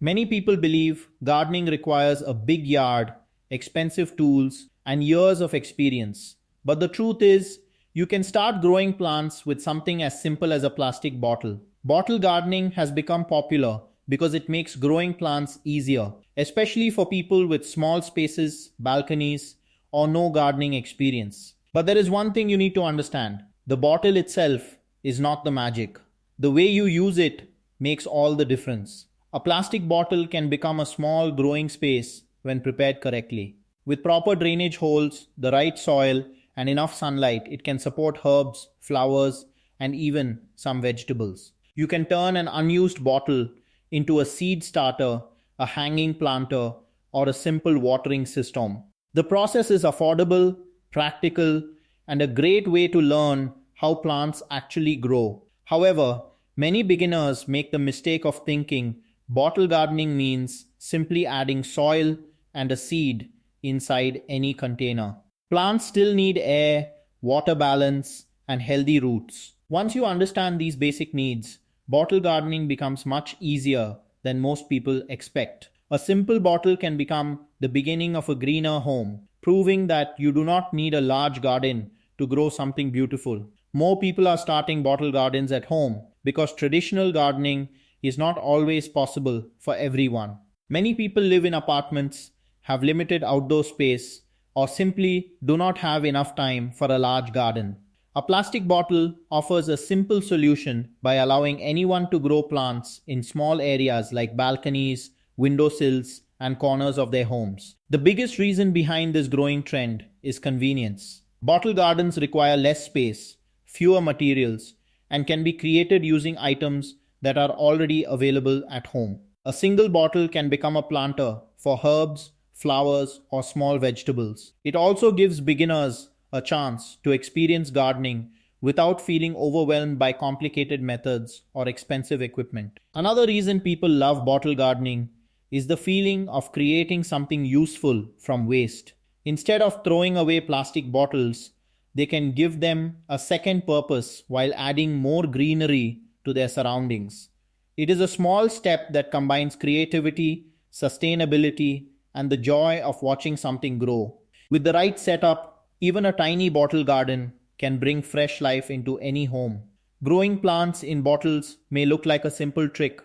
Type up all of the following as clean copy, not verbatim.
Many people believe gardening requires a big yard, expensive tools, and years of experience. But the truth is, you can start growing plants with something as simple as a plastic bottle. Bottle gardening has become popular because it makes growing plants easier, especially for people with small spaces, balconies, or no gardening experience. But there is one thing you need to understand: the bottle itself is not the magic. The way you use it makes all the difference. A plastic bottle can become a small growing space when prepared correctly. With proper drainage holes, the right soil, and enough sunlight, it can support herbs, flowers, and even some vegetables. You can turn an unused bottle into a seed starter, a hanging planter, or a simple watering system. The process is affordable, practical, and a great way to learn how plants actually grow. However, many beginners make the mistake of thinking bottle gardening means simply adding soil and a seed inside any container. Plants still need air, water balance, and healthy roots. Once you understand these basic needs, bottle gardening becomes much easier than most people expect. A simple bottle can become the beginning of a greener home, proving that you do not need a large garden to grow something beautiful. More people are starting bottle gardens at home because traditional gardening is not always possible for everyone. Many people live in apartments, have limited outdoor space, or simply do not have enough time for a large garden. A plastic bottle offers a simple solution by allowing anyone to grow plants in small areas like balconies, windowsills, and corners of their homes. The biggest reason behind this growing trend is convenience. Bottle gardens require less space, fewer materials, and can be created using items that are already available at home. A single bottle can become a planter for herbs, flowers, or small vegetables. It also gives beginners a chance to experience gardening without feeling overwhelmed by complicated methods or expensive equipment. Another reason people love bottle gardening is the feeling of creating something useful from waste. Instead of throwing away plastic bottles, they can give them a second purpose while adding more greenery to their surroundings. It is a small step that combines creativity, sustainability, and the joy of watching something grow. With the right setup, even a tiny bottle garden can bring fresh life into any home. Growing plants in bottles may look like a simple trick,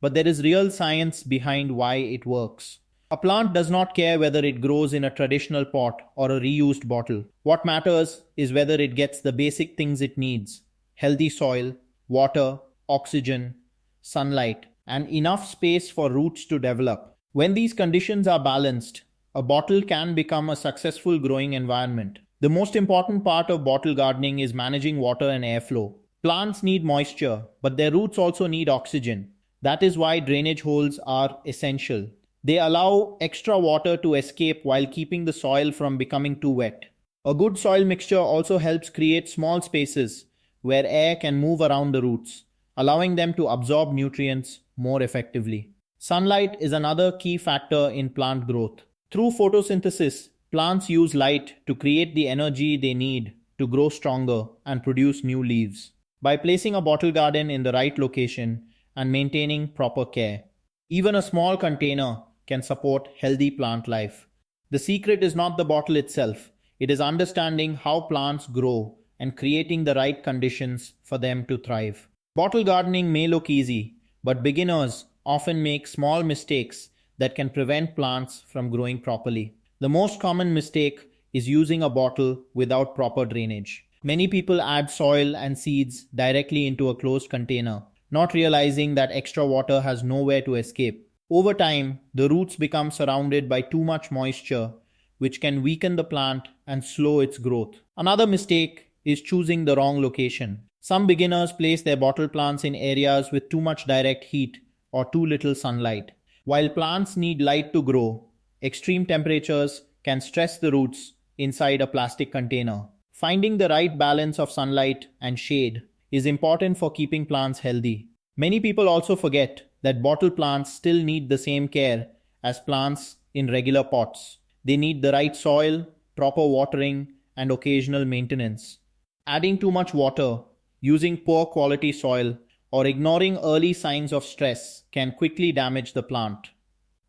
but there is real science behind why it works. A plant does not care whether it grows in a traditional pot or a reused bottle. What matters is whether it gets the basic things it needs: healthy soil, water, oxygen, sunlight, and enough space for roots to develop. When these conditions are balanced, a bottle can become a successful growing environment. The most important part of bottle gardening is managing water and airflow. Plants need moisture, but their roots also need oxygen. That is why drainage holes are essential. They allow extra water to escape while keeping the soil from becoming too wet. A good soil mixture also helps create small spaces where air can move around the roots, allowing them to absorb nutrients more effectively. Sunlight is another key factor in plant growth. Through photosynthesis, plants use light to create the energy they need to grow stronger and produce new leaves. By placing a bottle garden in the right location and maintaining proper care, even a small container can support healthy plant life. The secret is not the bottle itself, it is understanding how plants grow and creating the right conditions for them to thrive. Bottle gardening may look easy, but beginners often make small mistakes that can prevent plants from growing properly. The most common mistake is using a bottle without proper drainage. Many people add soil and seeds directly into a closed container, not realizing that extra water has nowhere to escape. Over time, the roots become surrounded by too much moisture, which can weaken the plant and slow its growth. Another mistake is choosing the wrong location. Some beginners place their bottle plants in areas with too much direct heat or too little sunlight. While plants need light to grow, extreme temperatures can stress the roots inside a plastic container. Finding the right balance of sunlight and shade is important for keeping plants healthy. Many people also forget that bottle plants still need the same care as plants in regular pots. They need the right soil, proper watering, and occasional maintenance. Adding too much water, using poor quality soil, or ignoring early signs of stress can quickly damage the plant.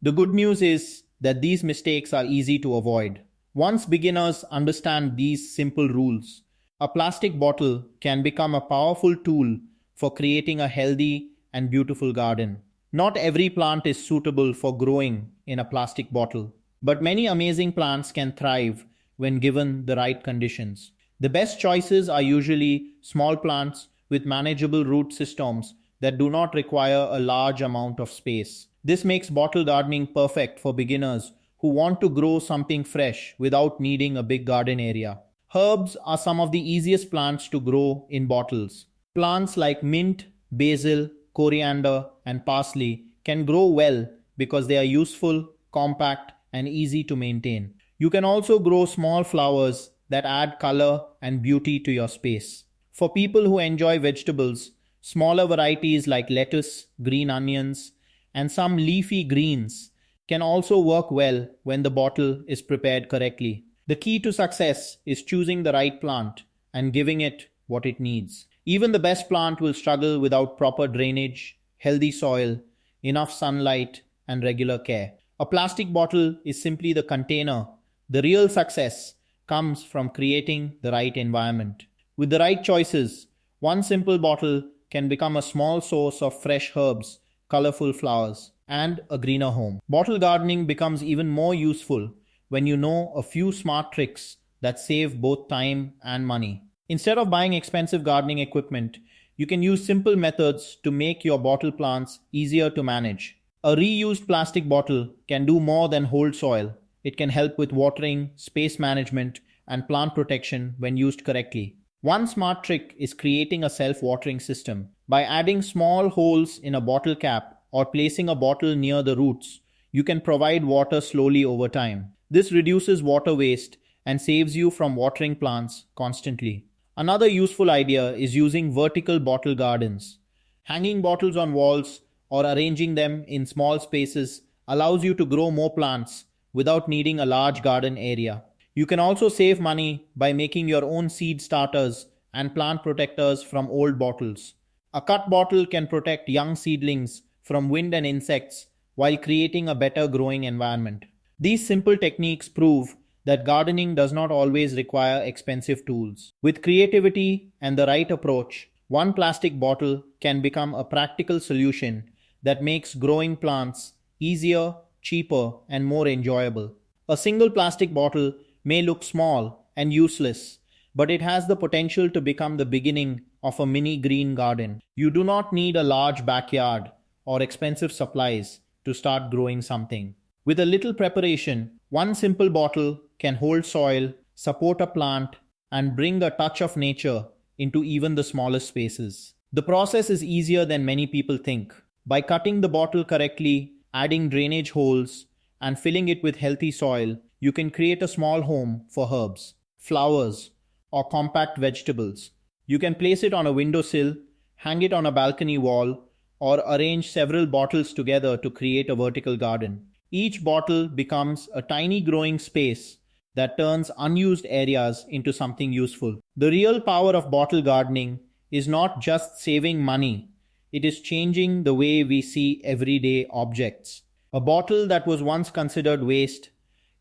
The good news is that these mistakes are easy to avoid. Once beginners understand these simple rules, a plastic bottle can become a powerful tool for creating a healthy and beautiful garden. Not every plant is suitable for growing in a plastic bottle, but many amazing plants can thrive when given the right conditions. The best choices are usually small plants with manageable root systems that do not require a large amount of space. This makes bottle gardening perfect for beginners who want to grow something fresh without needing a big garden area. Herbs are some of the easiest plants to grow in bottles. Plants like mint, basil, coriander, and parsley can grow well because they are useful, compact, and easy to maintain. You can also grow small flowers that add color and beauty to your space. For people who enjoy vegetables, smaller varieties like lettuce, green onions, and some leafy greens can also work well when the bottle is prepared correctly. The key to success is choosing the right plant and giving it what it needs. Even the best plant will struggle without proper drainage, healthy soil, enough sunlight, and regular care. A plastic bottle is simply the container. The real success comes from creating the right environment. With the right choices, one simple bottle can become a small source of fresh herbs, colorful flowers, and a greener home. Bottle gardening becomes even more useful when you know a few smart tricks that save both time and money. Instead of buying expensive gardening equipment, you can use simple methods to make your bottle plants easier to manage. A reused plastic bottle can do more than hold soil. It can help with watering, space management, and plant protection when used correctly. One smart trick is creating a self-watering system. By adding small holes in a bottle cap or placing a bottle near the roots, you can provide water slowly over time. This reduces water waste and saves you from watering plants constantly. Another useful idea is using vertical bottle gardens. Hanging bottles on walls or arranging them in small spaces allows you to grow more plants without needing a large garden area. You can also save money by making your own seed starters and plant protectors from old bottles. A cut bottle can protect young seedlings from wind and insects while creating a better growing environment. These simple techniques prove that gardening does not always require expensive tools. With creativity and the right approach, one plastic bottle can become a practical solution that makes growing plants easier, cheaper, and more enjoyable. A single plastic bottle may look small and useless, but it has the potential to become the beginning of a mini green garden. You do not need a large backyard or expensive supplies to start growing something. With a little preparation, one simple bottle can hold soil, support a plant, and bring a touch of nature into even the smallest spaces. The process is easier than many people think. By cutting the bottle correctly, adding drainage holes, and filling it with healthy soil, you can create a small home for herbs, flowers, or compact vegetables. You can place it on a windowsill, hang it on a balcony wall, or arrange several bottles together to create a vertical garden. Each bottle becomes a tiny growing space that turns unused areas into something useful. The real power of bottle gardening is not just saving money, it is changing the way we see everyday objects. A bottle that was once considered waste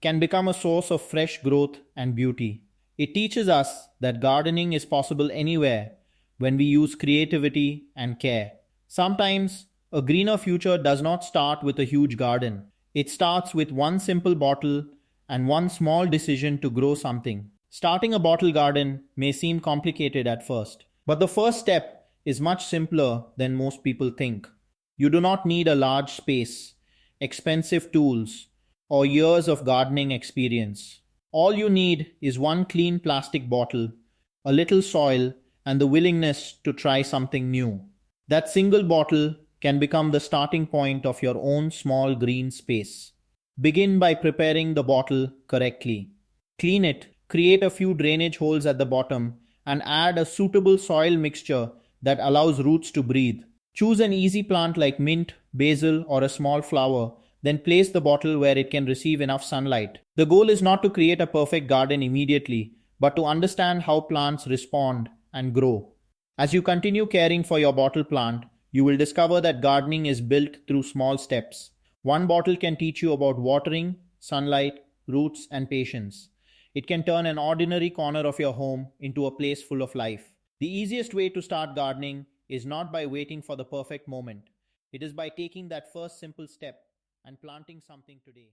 can become a source of fresh growth and beauty. It teaches us that gardening is possible anywhere when we use creativity and care. Sometimes, a greener future does not start with a huge garden. It starts with one simple bottle and one small decision to grow something. Starting a bottle garden may seem complicated at first, but the first step is much simpler than most people think. You do not need a large space, expensive tools, or years of gardening experience. All you need is one clean plastic bottle, a little soil, and the willingness to try something new. That single bottle can become the starting point of your own small green space. Begin by preparing the bottle correctly. Clean it, create a few drainage holes at the bottom, and add a suitable soil mixture that allows roots to breathe. Choose an easy plant like mint, basil, or a small flower, then place the bottle where it can receive enough sunlight. The goal is not to create a perfect garden immediately, but to understand how plants respond and grow. As you continue caring for your bottle plant, You will discover that gardening is built through small steps. One bottle can teach you about watering, sunlight, roots, and patience. It can turn an ordinary corner of your home into a place full of life. The easiest way to start gardening is not by waiting for the perfect moment. It is by taking that first simple step and planting something today.